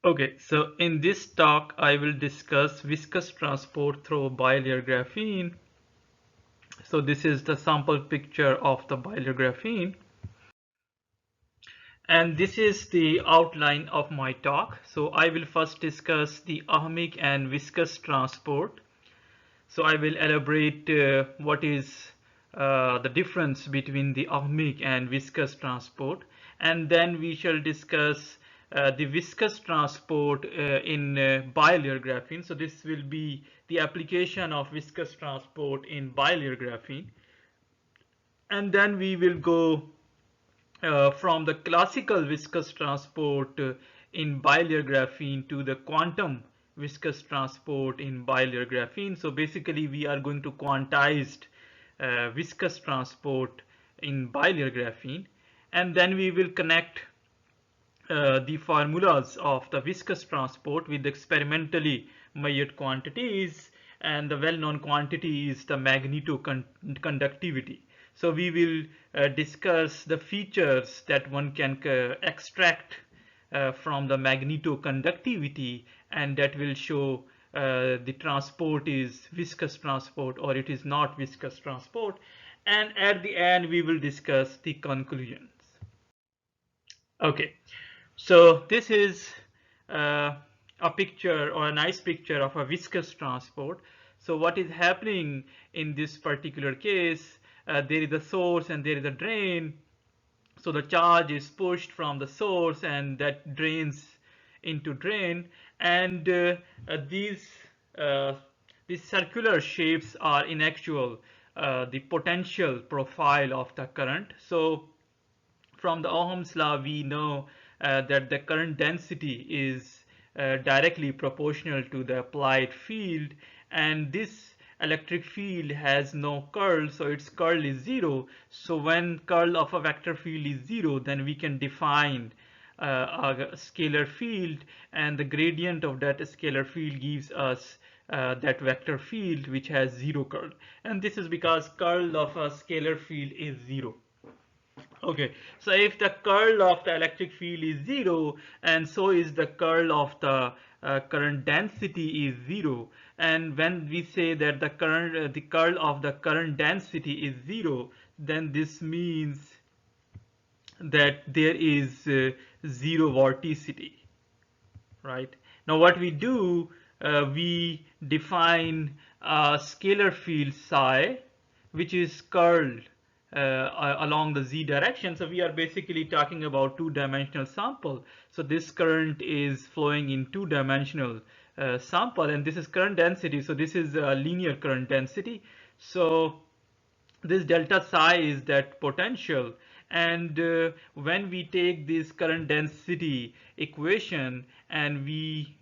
Okay, so in this talk, I will discuss viscous transport through bilayer graphene. So this is the sample picture of the bilayer graphene. And this is the outline of my talk. So I will first discuss the ohmic and viscous transport. So I will elaborate what is the difference between the ohmic and viscous transport, and then we shall discuss the viscous transport in bilayer graphene. So this will be the application of viscous transport in bilayer graphene, and then we will go from the classical viscous transport in bilayer graphene to the quantum viscous transport in bilayer graphene. So basically we are going to quantized viscous transport in bilayer graphene, and then we will connect the formulas of the viscous transport with experimentally measured quantities, and the well-known quantity is the magnetoconductivity. So we will discuss the features that one can extract from the magnetoconductivity, and that will show the transport is viscous transport or it is not viscous transport. And at the end we will discuss the conclusions. Okay, so this is a picture or a nice picture of a viscous transport. So what is happening in this particular case, there is a source and there is a drain. So the charge is pushed from the source and that drains into drain, and these uh, these circular shapes are in actual the potential profile of the current. So from the Ohm's law, we know that the current density is directly proportional to the applied field, and this electric field has no curl, so its curl is zero. So when curl of a vector field is zero, then we can define a scalar field, and the gradient of that scalar field gives us that vector field which has zero curl. And this is because curl of a scalar field is zero. Okay, so if the curl of the electric field is zero, and so is the curl of the current density is zero, and when we say that the curl of the current density is zero, then this means that there is zero vorticity, right? Now what we do, we define a scalar field psi, which is curled along the z direction. So we are basically talking about two-dimensional sample. So this current is flowing in two-dimensional sample, and this is current density. So this is a linear current density. So this delta psi is that potential, and when we take this current density equation and we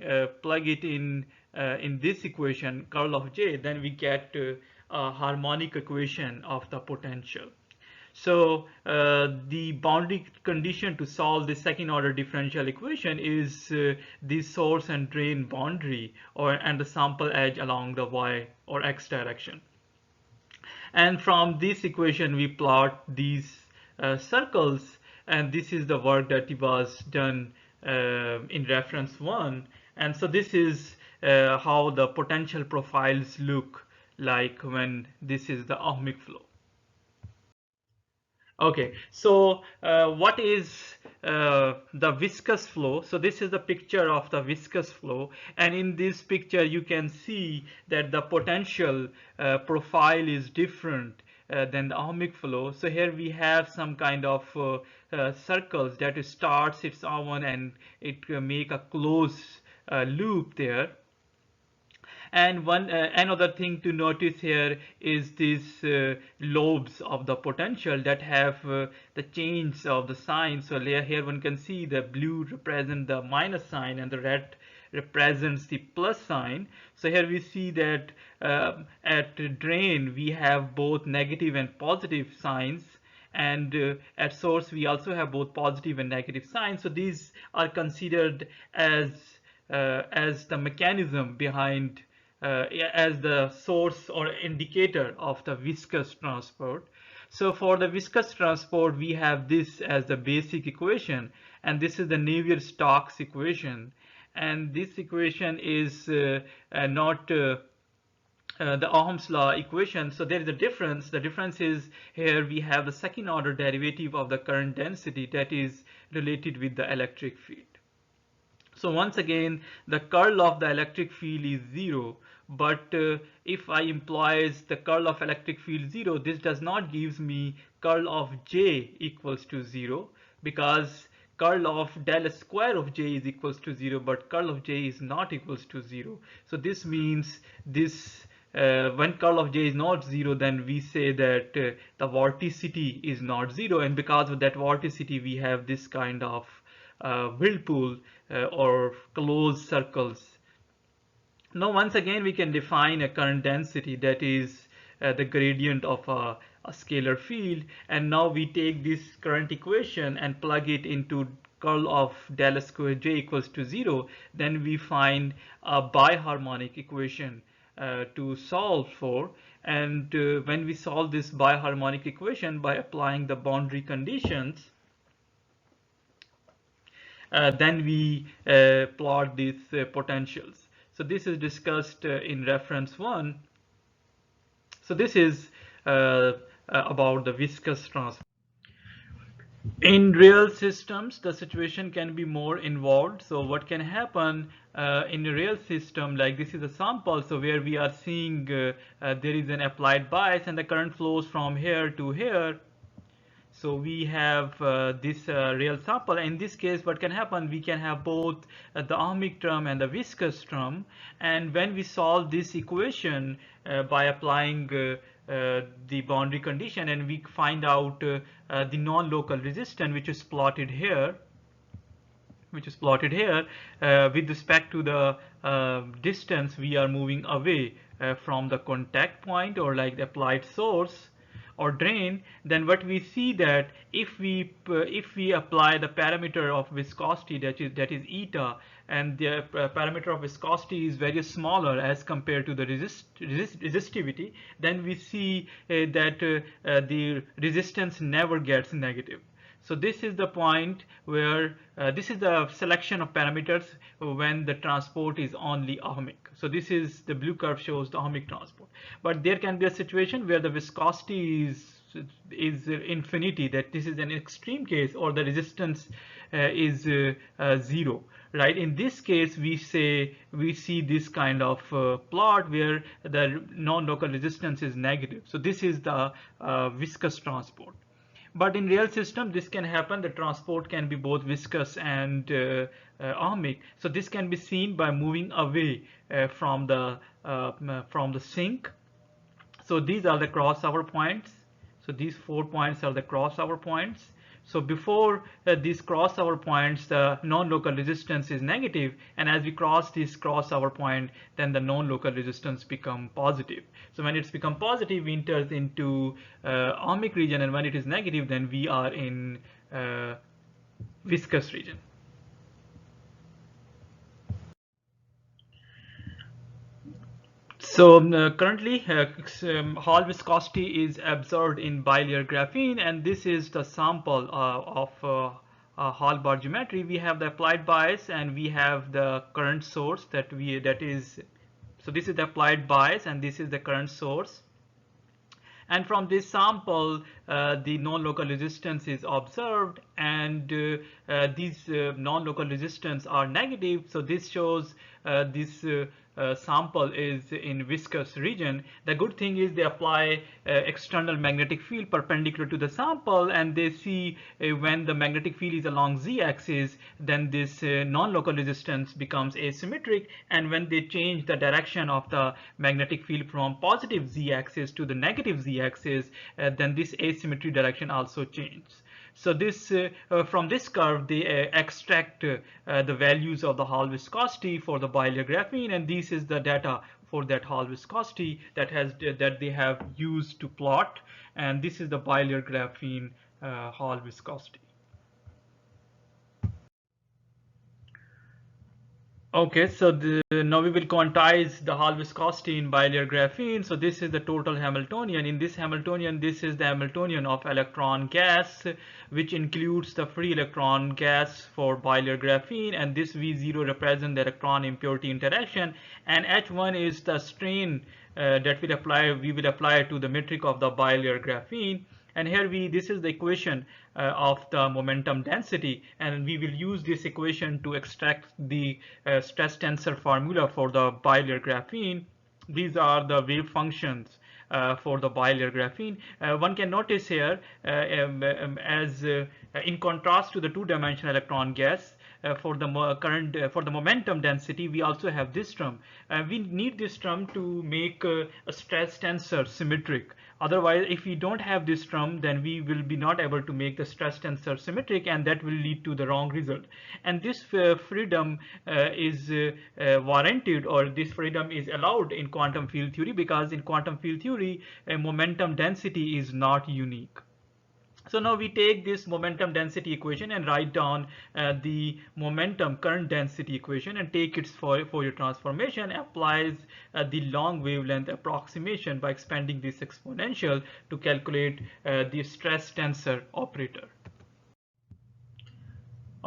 plug it in this equation curl of J, then we get a harmonic equation of the potential. So the boundary condition to solve the second order differential equation is the source and drain boundary and the sample edge along the y or x direction. And from this equation we plot these circles, and this is the work that was done in reference 1. And so this is how the potential profiles look like when this is the ohmic flow. Okay, so what is the viscous flow? So this is the picture of the viscous flow, and in this picture you can see that the potential profile is different than the ohmic flow. So here we have some kind of circles that it starts its own and it make a closed loop there. And one another thing to notice here is these lobes of the potential that have the change of the sign. So here one can see the blue represent the minus sign and the red represents the plus sign. So here we see that at drain we have both negative and positive signs, and at source we also have both positive and negative signs. So these are considered as the mechanism behind as the source or indicator of the viscous transport. So for the viscous transport, we have this as the basic equation, and this is the Navier-Stokes equation. and this equation is not the Ohm's law equation. So there is a difference. The difference is here we have the second order derivative of the current density that is related with the electric field. So once again, the curl of the electric field is zero, but if I implies the curl of electric field zero, this does not gives me curl of J equals to zero, because curl of del square of J is equals to zero, but curl of J is not equals to zero. So this means this when curl of J is not zero, then we say that the vorticity is not zero, and because of that vorticity we have this kind of whirlpool or closed circles. Now once again we can define a current density, that is the gradient of a scalar field, and now we take this current equation and plug it into curl of del square J equals to zero. Then we find a biharmonic equation to solve for, and when we solve this biharmonic equation by applying the boundary conditions, then we plot these potentials. So this is discussed in reference 1. So this is about the viscous transfer. In real systems, the situation can be more involved. So what can happen in a real system, like this is a sample, so where we are seeing there is an applied bias and the current flows from here to here. So we have this real sample. In this case, what can happen, we can have both the ohmic term and the viscous term, and when we solve this equation by applying the boundary condition, and we find out the non-local resistance, which is plotted here, with respect to the distance we are moving away from the contact point, or like the applied source or drain. Then what we see that if we apply the parameter of viscosity, that is eta, and the parameter of viscosity is very smaller as compared to the resistivity, then we see that the resistance never gets negative. So this is the point where this is the selection of parameters when the transport is only ohmic. So this is the blue curve shows the ohmic transport. But there can be a situation where the viscosity is infinity, that this is an extreme case, or the resistance is zero. Right? In this case, we see this kind of plot where the non-local resistance is negative. So this is the viscous transport. But in real system, this can happen. The transport can be both viscous and ohmic. So this can be seen by moving away from the sink. So these are the crossover points. So these 4 points are the crossover points. So before these crossover points, the non-local resistance is negative, and as we cross this crossover point, then the non-local resistance become positive. So when it's become positive, we enter into ohmic region, and when it is negative, then we are in viscous region. So currently Hall viscosity is observed in bilayer graphene, and this is the sample of Hall bar geometry. We have the applied bias and we have the current source so this is the applied bias and this is the current source. And from this sample, the non-local resistance is observed, and these non-local resistance are negative. So this shows this sample is in viscous region. The good thing is they apply external magnetic field perpendicular to the sample, and they see when the magnetic field is along z-axis, then this non-local resistance becomes asymmetric, and when they change the direction of the magnetic field from positive z-axis to the negative z-axis, then this asymmetry direction also changes. So this from this curve they extract the values of the Hall viscosity for the bilayer graphene, and this is the data for that Hall viscosity that they have used to plot, and this is the bilayer graphene Hall viscosity. Okay, so now we will quantize the Hall viscosity in bilayer graphene. So this is the total Hamiltonian. In this Hamiltonian, this is the Hamiltonian of electron gas, which includes the free electron gas for bilayer graphene, and this V0 represents the electron impurity interaction, and H1 is the strain that we will apply to the metric of the bilayer graphene. And here this is the equation of the momentum density, and we will use this equation to extract the stress tensor formula for the bilayer graphene. These are the wave functions for the bilayer graphene. One can notice here, as in contrast to the two-dimensional electron gas, for the for the momentum density, we also have this term. We need this term to make a stress tensor symmetric. Otherwise, if we don't have this term, then we will be not able to make the stress tensor symmetric, and that will lead to the wrong result. And this freedom is warranted, or this freedom is allowed in quantum field theory, because in quantum field theory, momentum density is not unique. So now we take this momentum density equation and write down the momentum current density equation and take its Fourier transformation, applies the long wavelength approximation by expanding this exponential to calculate the stress tensor operator.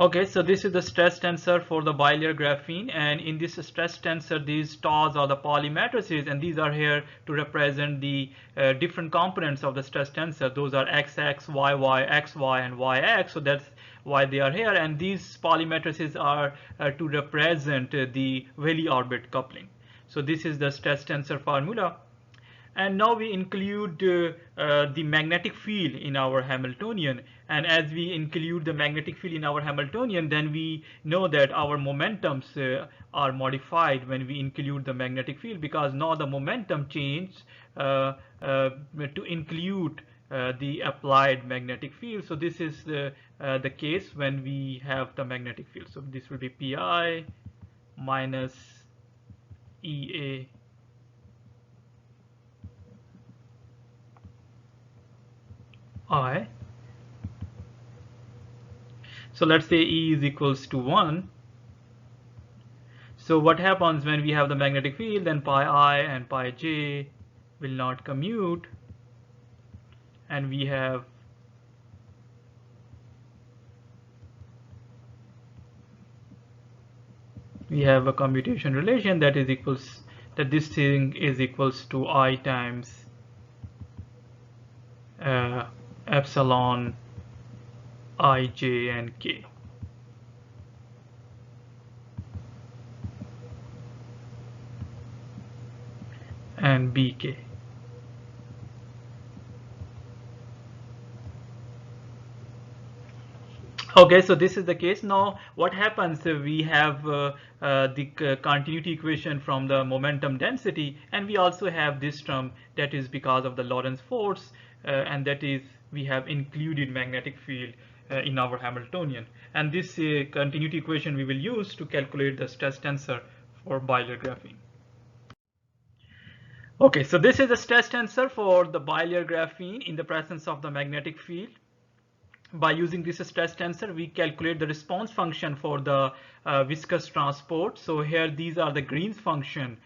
Okay, so this is the stress tensor for the bilayer graphene, and in this stress tensor, these stars are the Pauli matrices, and these are here to represent the different components of the stress tensor. Those are XX, YY, XY, and YX, so that's why they are here, and these Pauli matrices are to represent the Welle orbit coupling. So this is the stress tensor formula. And now we include the magnetic field in our Hamiltonian, and as we include the magnetic field in our Hamiltonian, then we know that our momentums are modified when we include the magnetic field, because now the momentum changes to include the applied magnetic field. So this is the case when we have the magnetic field. So this will be Pi minus EA I. So let's say E is equals to 1. So what happens when we have the magnetic field? Then pi I and pi j will not commute, and we have a commutation relation that is equals, that this thing is equals to I times epsilon I, j, and k. And bk. Okay, so this is the case. Now what happens, we have the continuity equation from the momentum density, and we also have this term that is because of the Lorentz force, and that is we have included magnetic field in our Hamiltonian, and this continuity equation we will use to calculate the stress tensor for bilayer graphene. Okay, so this is the stress tensor for the bilayer graphene in the presence of the magnetic field. By using this stress tensor, we calculate the response function for the viscous transport. So here these are the Green's function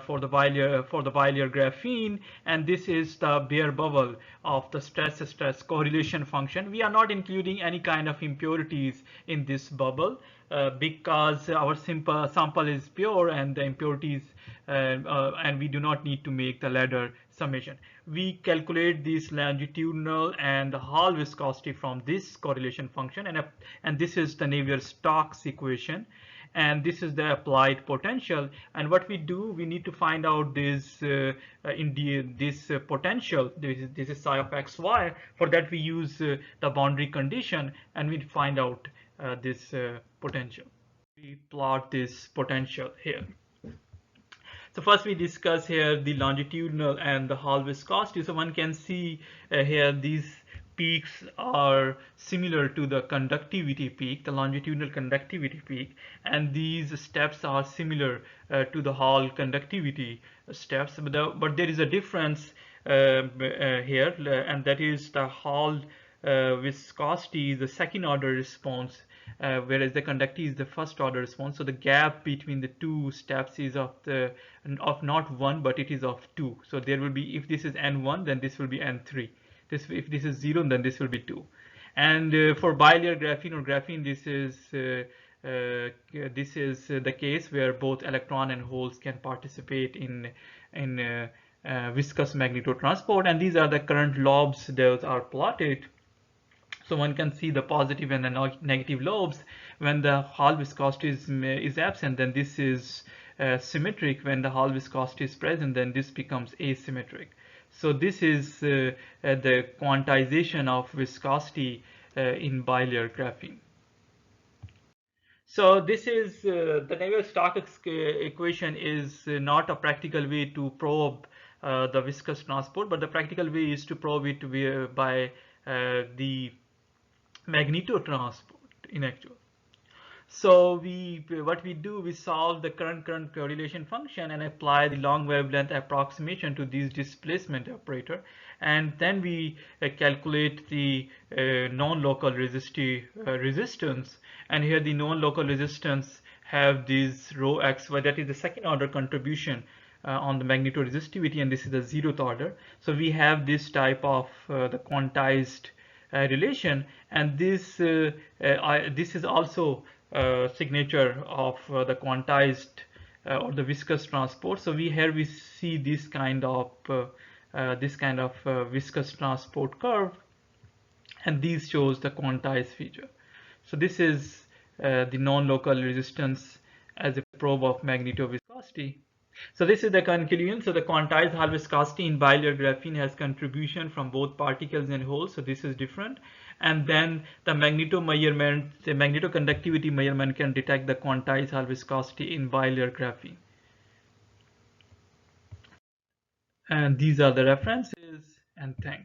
for the bilayer graphene, and this is the bare bubble of the stress correlation function. We are not including any kind of impurities in this bubble because our sample is pure, and the impurities and we do not need to make the ladder summation. We calculate this longitudinal and the Hall viscosity from this correlation function, and this is the Navier-Stokes equation, and this is the applied potential. And what we do, we need to find out this potential. This is psi of xy. For that we use the boundary condition, and we find out this potential. We plot this potential here. So first we discuss here the longitudinal and the Hall viscosity. So one can see here these peaks are similar to the conductivity peak, the longitudinal conductivity peak, and these steps are similar to the Hall conductivity steps, but there is a difference here, and that is the Hall viscosity is the second order response whereas the conductivity is the first order response. So the gap between the two steps is of not 1, but it is of 2. So there will be, if this is n1, then this will be n3. If this is 0, then this will be 2. And for bilayer graphene or graphene, this is the case where both electron and holes can participate in viscous magnetotransport, and these are the current lobes. Those are plotted, so one can see the positive and the negative lobes. When the Hall viscosity is absent, then this is symmetric. When the Hall viscosity is present, then this becomes asymmetric. So this is the quantization of viscosity in bilayer graphene. So this is the Navier-Stokes equation is not a practical way to probe the viscous transport, but the practical way is to probe it by the magnetotransport in actual. So what we do, we solve the current correlation function and apply the long wavelength approximation to this displacement operator, and then we calculate the non-local resistance. And here the non-local resistance have this rho x, that is the second order contribution on the magnetoresistivity, and this is the 0th order. So we have this type of the quantized relation, and this is also signature of the quantized or the viscous transport. So we see this kind of viscous transport curve, and these shows the quantized feature. So this is the non-local resistance as a probe of magnetoviscosity. So this is the conclusion. So the quantized Hall viscosity in bilayer graphene has contribution from both particles and holes. So this is different. And then the magnetoconductivity measurement can detect the quantized Hall viscosity in bilayer graphene. And these are the references, and thanks.